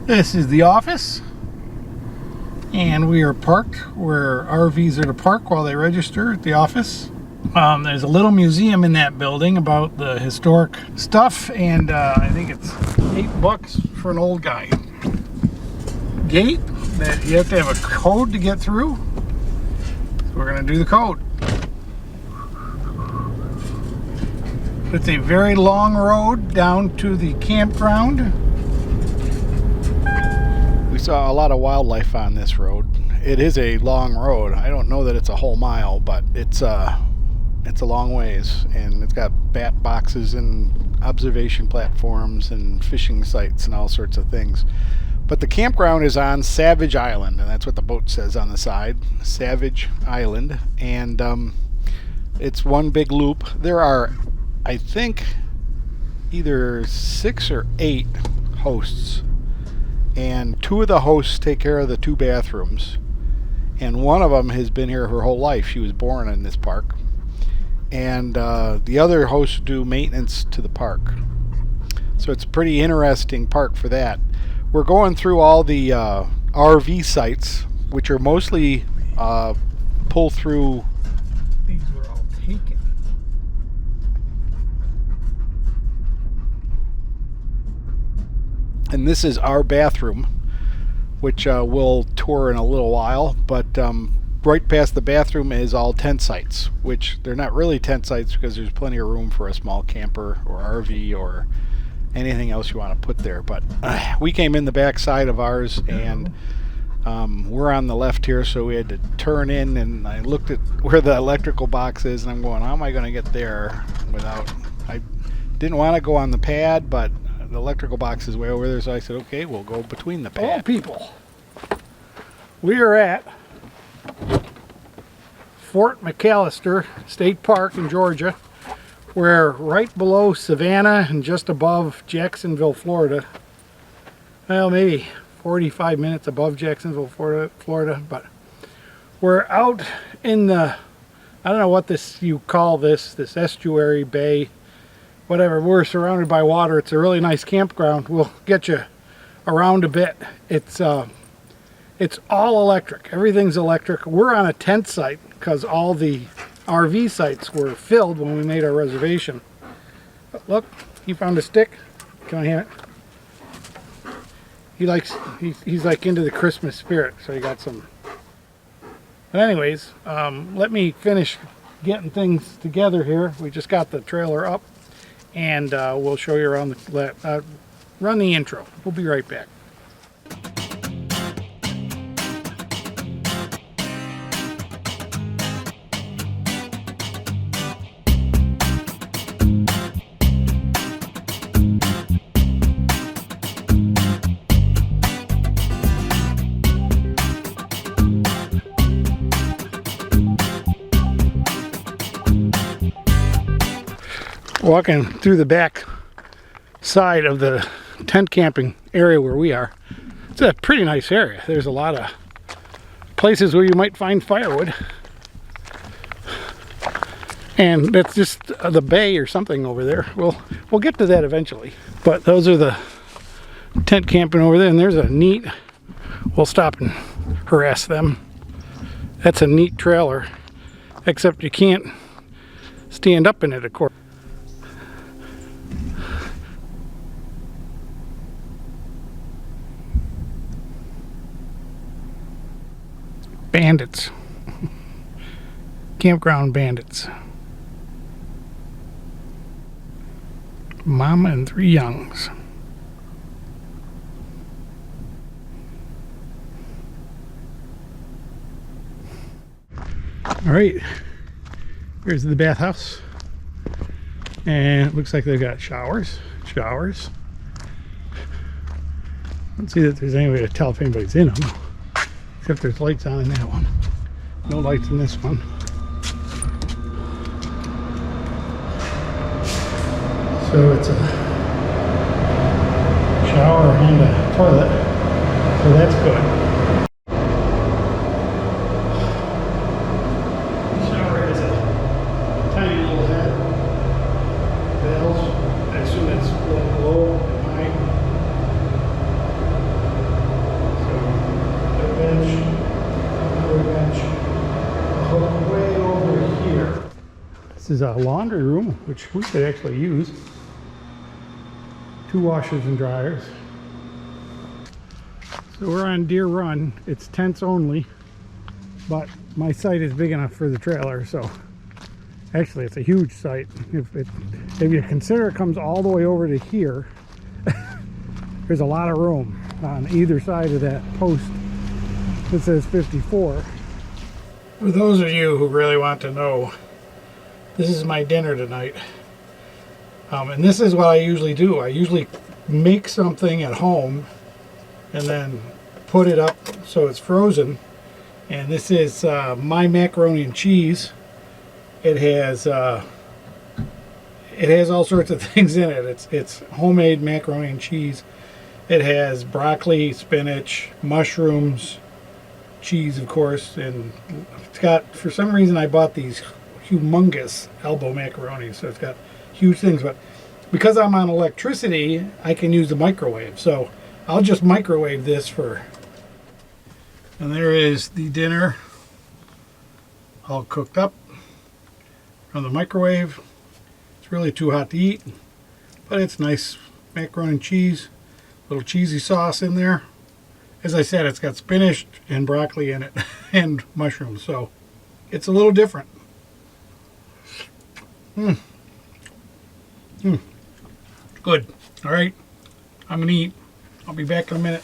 This is the office, and we are parked where RVs are to park while they register at the office. There's a little museum in that building about the historic stuff, and I think it's $8 for an old guy. Gate that you have to have a code to get through, so we're going to do the code. It's a very long road down to the campground. We saw a lot of wildlife on this road. It is a long road. I don't know that it's a whole mile, but it's a long ways, and it's got bat boxes and observation platforms and fishing sites and all sorts of things. But the campground is on Savage Island, and that's what the boat says on the side, Savage Island, and it's one big loop. There are, I think, either 6 or 8 hosts, and 2 of the hosts take care of the 2 bathrooms, and one of them has been here her whole life. She was born in this park, and the other hosts do maintenance to the park. So it's a pretty interesting park for that. We're going through all the RV sites, which are mostly pull through. These were all taken. And this is our bathroom, which we'll tour in a little while, but right past the bathroom is all tent sites, which they're not really tent sites because there's plenty of room for a small camper or RV or anything else you want to put there. But we came in the back side of ours, and we're on the left here, so we had to turn in, and I looked at where the electrical box is, and I'm going, how am I going to get there without... I didn't want to go on the pad, but the electrical box is way over there, so I said, okay, we'll go between the pad. Oh, people. We are at Fort McAllister State Park in Georgia. We're right below Savannah and just above Jacksonville, Florida. Well, maybe 45 minutes above Jacksonville, Florida, but we're out in the, I don't know what you call this estuary, bay, whatever. We're surrounded by water. It's a really nice campground. We'll get you around a bit. It's all electric. Everything's electric. We're on a tent site because all the RV sites were filled when we made our reservation. But look, he found a stick. Can I have it? He's like into the Christmas spirit, so he got some. But anyways, let me finish getting things together here. We just got the trailer up, and we'll show you around run the intro. We'll be right back. Walking through the back side of the tent camping area where we are. It's a pretty nice area. There's a lot of places where you might find firewood. And that's just the bay or something over there. We'll get to that eventually. But those are the tent camping over there, and there's a neat, we'll stop and harass them. That's a neat trailer, except you can't stand up in it, of course. Bandits. Campground bandits. Mama and 3 youngs. Alright, here's the bathhouse, and it looks like they've got showers. Let's see that there's any way to tell if anybody's in them, except there's lights on in that one. No lights in this one. So it's a shower and a toilet, so that's good. is a laundry room, which we could actually use. 2 washers and dryers. So we're on Deer Run. It's tents only, but my site is big enough for the trailer, so actually it's a huge site. If you consider it comes all the way over to here, there's a lot of room on either side of that post that says 54. For those of you who really want to know, this is my dinner tonight. And this is what I usually do. I usually make something at home and then put it up so it's frozen. And this is my macaroni and cheese. It has all sorts of things in it. It's homemade macaroni and cheese. It has broccoli, spinach, mushrooms, cheese, of course, and it's got, for some reason I bought these humongous elbow macaroni, so it's got huge things, but because I'm on electricity, I can use the microwave, so I'll just microwave this for, and there is the dinner all cooked up from the microwave. It's really too hot to eat, but it's nice macaroni and cheese, little cheesy sauce in there. As I said, it's got spinach and broccoli in it and mushrooms, so it's a little different. Good. All right, I'm gonna eat. I'll be back in a minute.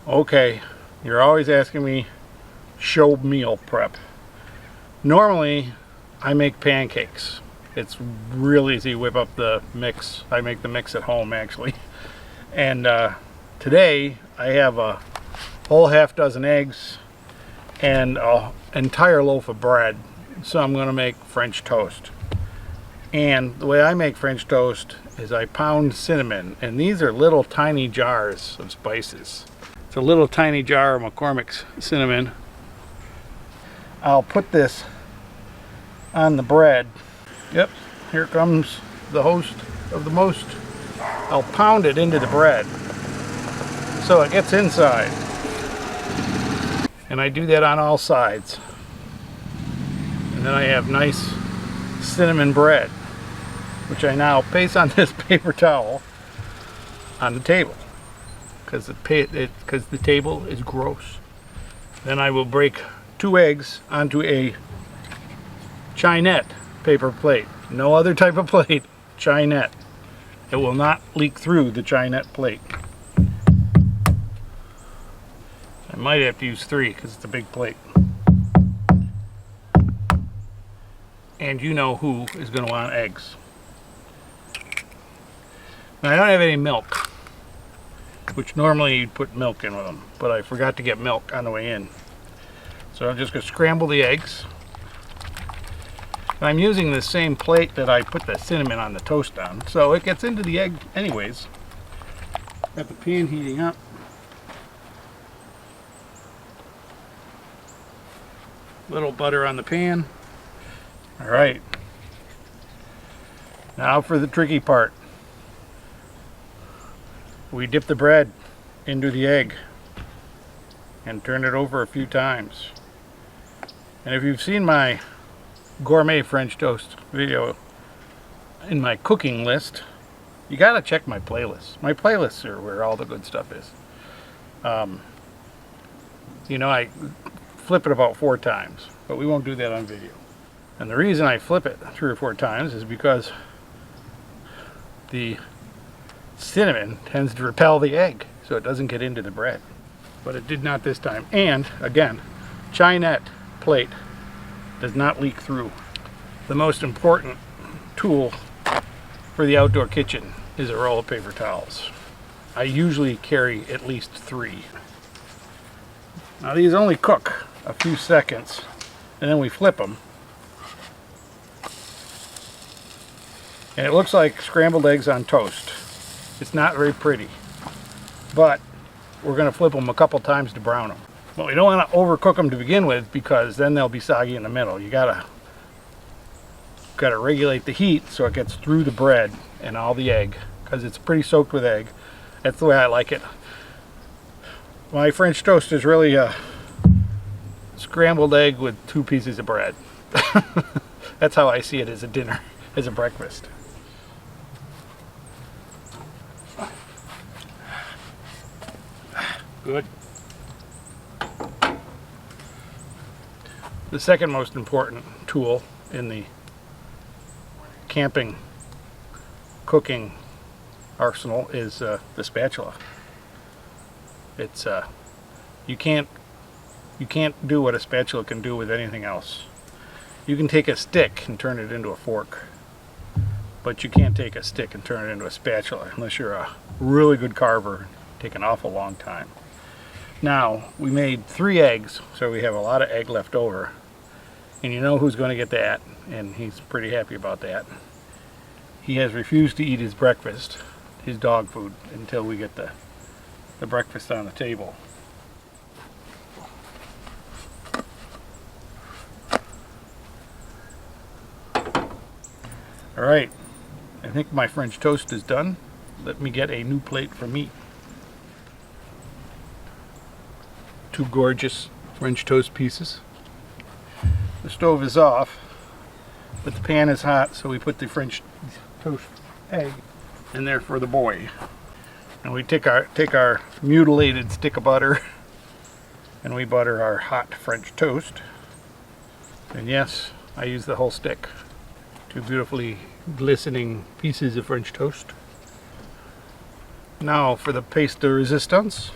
Okay, you're always asking me show meal prep. Normally I make pancakes. It's real easy to whip up the mix. I make the mix at home actually. And today I have a whole half dozen eggs and an entire loaf of bread. So I'm going to make French toast. And the way I make French toast is I pound cinnamon, and these are little tiny jars of spices. It's a little tiny jar of McCormick's cinnamon. I'll put this on the bread. Yep, here comes the host of the most. I'll pound it into the bread so it gets inside. And I do that on all sides. And then I have nice cinnamon bread, which I now place on this paper towel on the table. Because the table is gross. Then I will break 2 eggs onto a chinette paper plate. No other type of plate, chinette. It will not leak through the chinette plate. I might have to use 3 because it's a big plate. And you know who is going to want eggs. Now I don't have any milk, which normally you'd put milk in with them, but I forgot to get milk on the way in. So I'm just going to scramble the eggs. And I'm using the same plate that I put the cinnamon on the toast on, so it gets into the egg anyways. Got the pan heating up. Little butter on the pan. All right. Now for the tricky part. We dip the bread into the egg and turn it over a few times. And if you've seen my gourmet French toast video in my cooking list, you gotta check my playlist. My playlists are where all the good stuff is. You know, I flip it about 4 times, but we won't do that on video. And the reason I flip it 3 or 4 times is because the cinnamon tends to repel the egg, so it doesn't get into the bread. But it did not this time. And again, chinette plate does not leak through. The most important tool for the outdoor kitchen is a roll of paper towels. I usually carry at least 3. Now these only cook a few seconds, and then we flip them. And it looks like scrambled eggs on toast. It's not very pretty, but we're going to flip them a couple times to brown them. But we don't want to overcook them to begin with, because then they'll be soggy in the middle. You gotta regulate the heat so it gets through the bread and all the egg, because it's pretty soaked with egg. That's the way I like it. My French toast is really a scrambled egg with 2 pieces of bread. That's how I see it as a dinner, as a breakfast. Good. The second most important tool in the camping cooking arsenal is the spatula. It's you can't do what a spatula can do with anything else. You can take a stick and turn it into a fork, but you can't take a stick and turn it into a spatula unless you're a really good carver. Take an awful long time. Now, we made 3 eggs, so we have a lot of egg left over, and you know who's going to get that, and he's pretty happy about that. He has refused to eat his breakfast, his dog food, until we get the breakfast on the table. Alright, I think my French toast is done. Let me get a new plate for me. 2 gorgeous French toast pieces. The stove is off, but the pan is hot, so we put the French toast egg in there for the boy. And we take our mutilated stick of butter and we butter our hot French toast. And yes, I use the whole stick. 2 beautifully glistening pieces of French toast. Now for the pièce de résistance.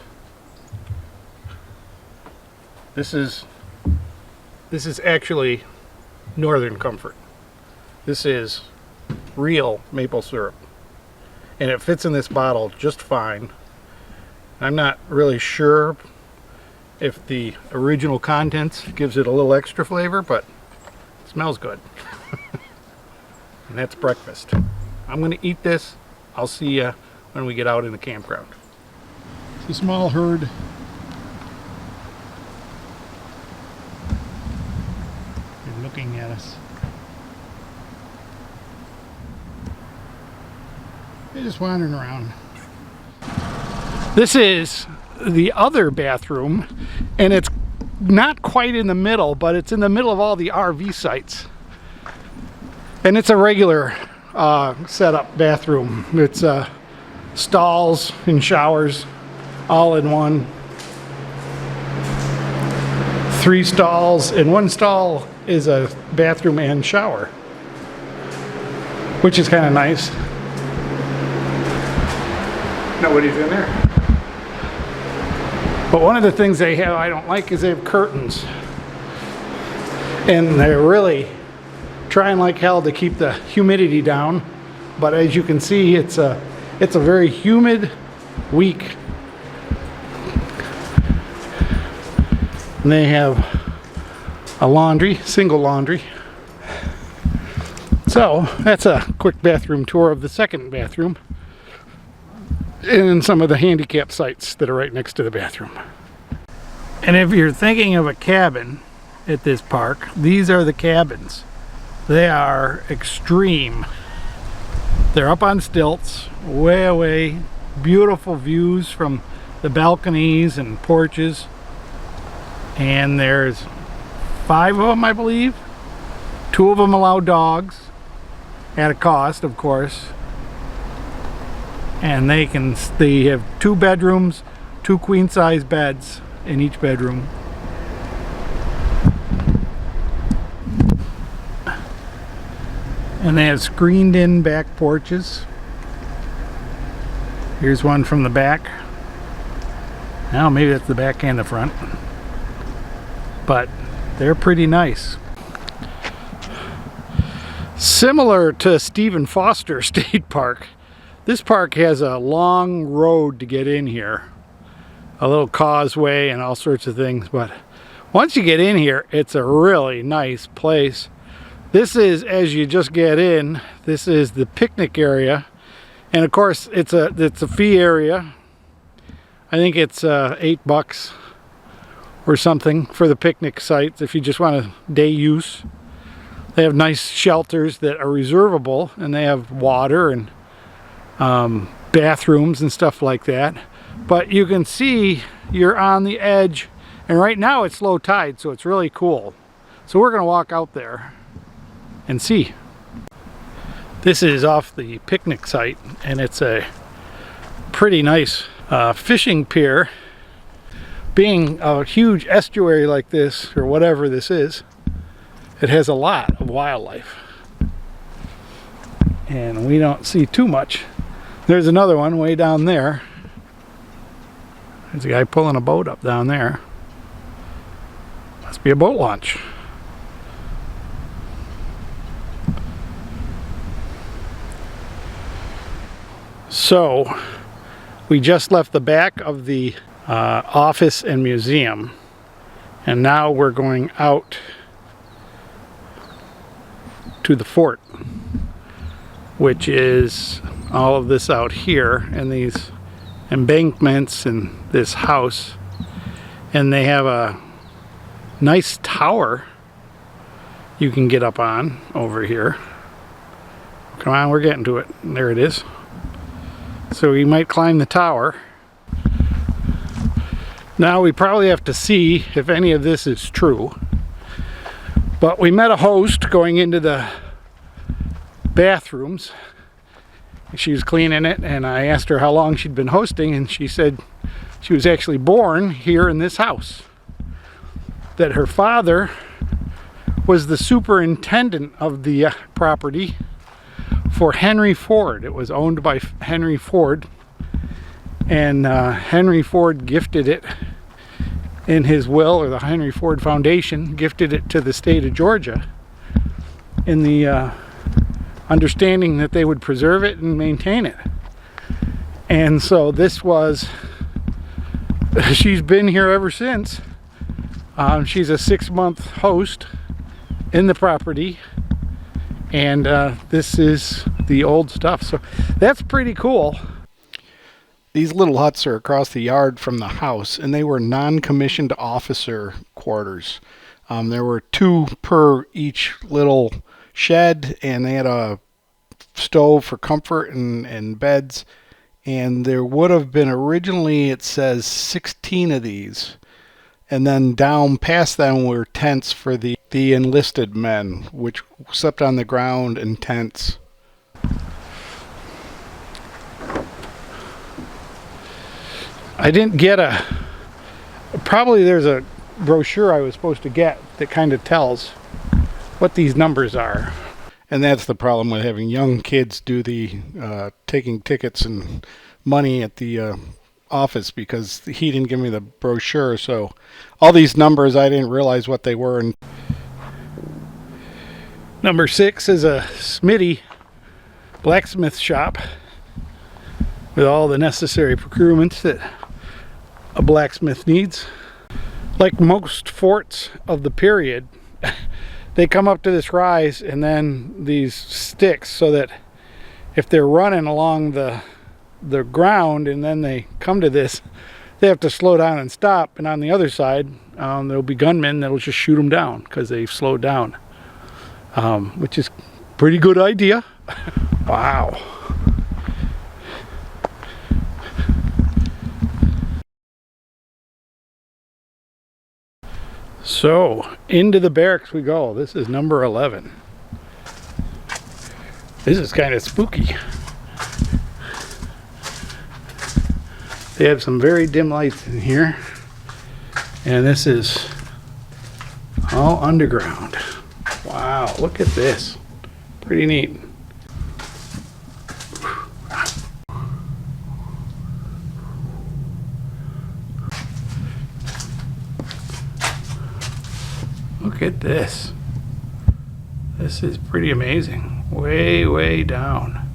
This is actually Northern Comfort. This is real maple syrup, and it fits in this bottle just fine. I'm not really sure if the original contents gives it a little extra flavor, but it smells good. And that's breakfast. I'm going to eat this. I'll see you when we get out in the campground. It's a small herd. They're looking at us. They're just wandering around. This is the other bathroom, and it's not quite in the middle, but it's in the middle of all the RV sites. And it's a regular setup bathroom. It's stalls and showers all in one. 3 stalls, and 1 stall is a bathroom and shower, which is kind of nice. Nobody's in there. But one of the things they have I don't like is they have curtains. And they're really trying like hell to keep the humidity down. But as you can see, it's a very humid week. And they have a laundry, single laundry. So that's a quick bathroom tour of the second bathroom and some of the handicap sites that are right next to the bathroom. And if you're thinking of a cabin at this park, these are the cabins. They are extreme. They're up on stilts, way away, beautiful views from the balconies and porches. And there's 5 of them, I believe. 2 of them allow dogs, at a cost, of course. And they have 2 bedrooms, 2 queen-size beds in each bedroom. And they have screened-in back porches. Here's one from the back. Now maybe that's the back and the front. But they're pretty nice. Similar to Stephen Foster State Park, this park has a long road to get in here. A little causeway and all sorts of things. But once you get in here, it's a really nice place. This is, as you just get in, this is the picnic area. And of course, it's a fee area. I think it's $8 or something for the picnic sites if you just want a day use. They have nice shelters that are reservable, and they have water and bathrooms and stuff like that. But you can see you're on the edge, and right now it's low tide, so it's really cool. So we're gonna walk out there and see. This is off the picnic site, and it's a pretty nice fishing pier. Being a huge estuary like this, or whatever this is, it has a lot of wildlife. And we don't see too much. There's another one way down there. There's a guy pulling a boat up down there. Must be a boat launch. So, we just left the back of the office and museum, and now we're going out to the fort, which is all of this out here, and these embankments and this house, and they have a nice tower you can get up on over here. Come on, we're getting to it. There it is. So we might climb the tower. Now we probably have to see if any of this is true. But we met a host going into the bathrooms. She was cleaning it, and I asked her how long she'd been hosting, and she said she was actually born here in this house. That her father was the superintendent of the property for Henry Ford. It was owned by Henry Ford, and Henry Ford gifted it in his will, or the Henry Ford Foundation gifted it to the state of Georgia in the understanding that they would preserve it and maintain it. And so this was, she's been here ever since. She's a 6-month host in the property, and this is the old stuff, so that's pretty cool. These little huts are across the yard from the house, and they were non-commissioned officer quarters. There were 2 per each little shed, and they had a stove for comfort and beds, and there would have been originally, it says, 16 of these, and then down past them were tents for the enlisted men, which slept on the ground in tents. I didn't get probably there's a brochure I was supposed to get that kind of tells what these numbers are. And that's the problem with having young kids do the taking tickets and money at the office, because he didn't give me the brochure, so all these numbers I didn't realize what they were. And number 6 is a Smitty blacksmith shop with all the necessary procurements that a blacksmith needs. Like most forts of the period, they come up to this rise and then these sticks, so that if they're running along the ground and then they come to this, they have to slow down and stop. And on the other side, there'll be gunmen that'll just shoot them down because they've slowed down, which is a pretty good idea. Wow. So, into the barracks we go. This is number 11. This is kind of spooky. They have some very dim lights in here, and this is all underground. Wow, look at this. Pretty neat. Look at this. This is pretty amazing. Way, way down.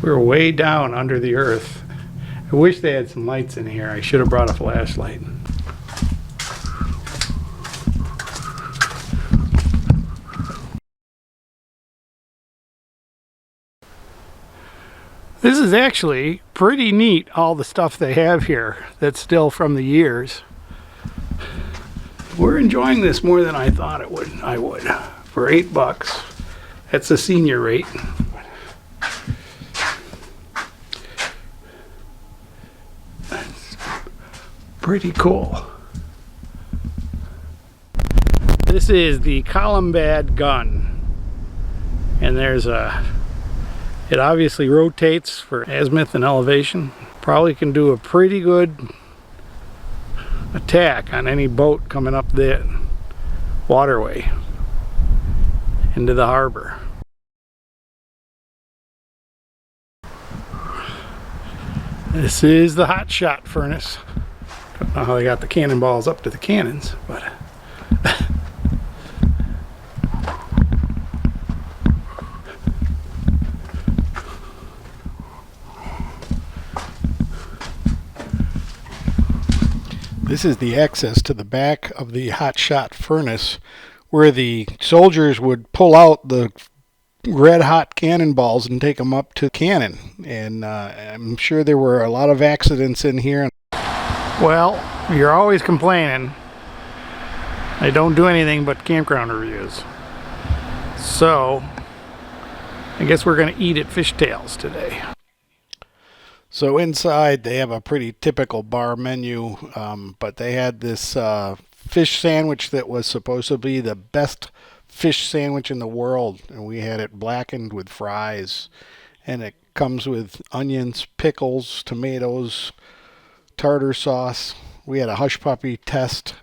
We're way down under the earth. I wish they had some lights in here. I should have brought a flashlight. This is actually pretty neat, all the stuff they have here that's still from the years. We're enjoying this more than I thought I would. For $8. That's the senior rate. That's pretty cool. This is the Columbad gun. And there's it obviously rotates for azimuth and elevation. Probably can do a pretty good attack on any boat coming up the waterway into the harbor. This is the hot shot furnace. Don't know how they got the cannonballs up to the cannons, but this is the access to the back of the hot shot furnace where the soldiers would pull out the red hot cannonballs and take them up to cannon. And I'm sure there were a lot of accidents in here. Well, you're always complaining I don't do anything but campground reviews. So I guess we're going to eat at Fishtails today. So inside they have a pretty typical bar menu, but they had this fish sandwich that was supposed to be the best fish sandwich in the world, and we had it blackened with fries, and it comes with onions, pickles, tomatoes, tartar sauce. We had a hush puppy test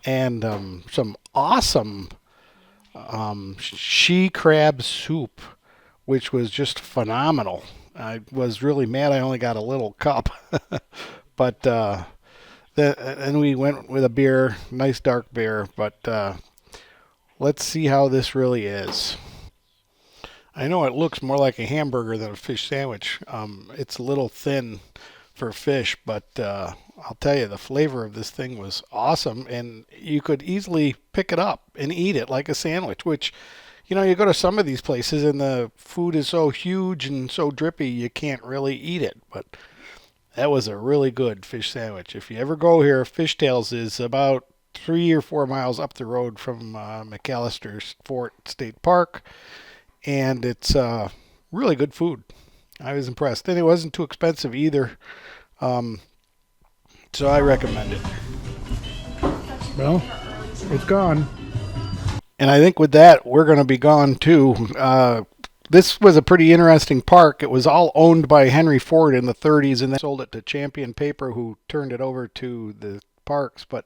and some awesome she crab soup, which was just phenomenal. I was really mad I only got a little cup. But and we went with a beer, nice dark beer. But let's see how this really is. I know it looks more like a hamburger than a fish sandwich. It's a little thin for fish, but I'll tell you, the flavor of this thing was awesome, and you could easily pick it up and eat it like a sandwich, which, you know, you go to some of these places and the food is so huge and so drippy you can't really eat it. But that was a really good fish sandwich. If you ever go here, Fishtails is about 3 or 4 miles up the road from McAllister Fort State Park, and it's really good food. I was impressed, and it wasn't too expensive either, so I recommend it. Well, it's gone. And I think with that, we're going to be gone too. This was a pretty interesting park. It was all owned by Henry Ford in the 30s, and they sold it to Champion Paper, who turned it over to the parks. But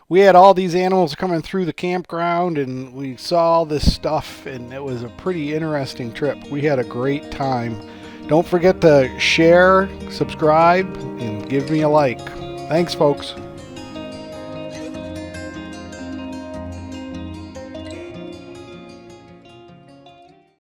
we had all these animals coming through the campground, and we saw all this stuff, and it was a pretty interesting trip. We had a great time. Don't forget to share, subscribe, and give me a like. Thanks, folks.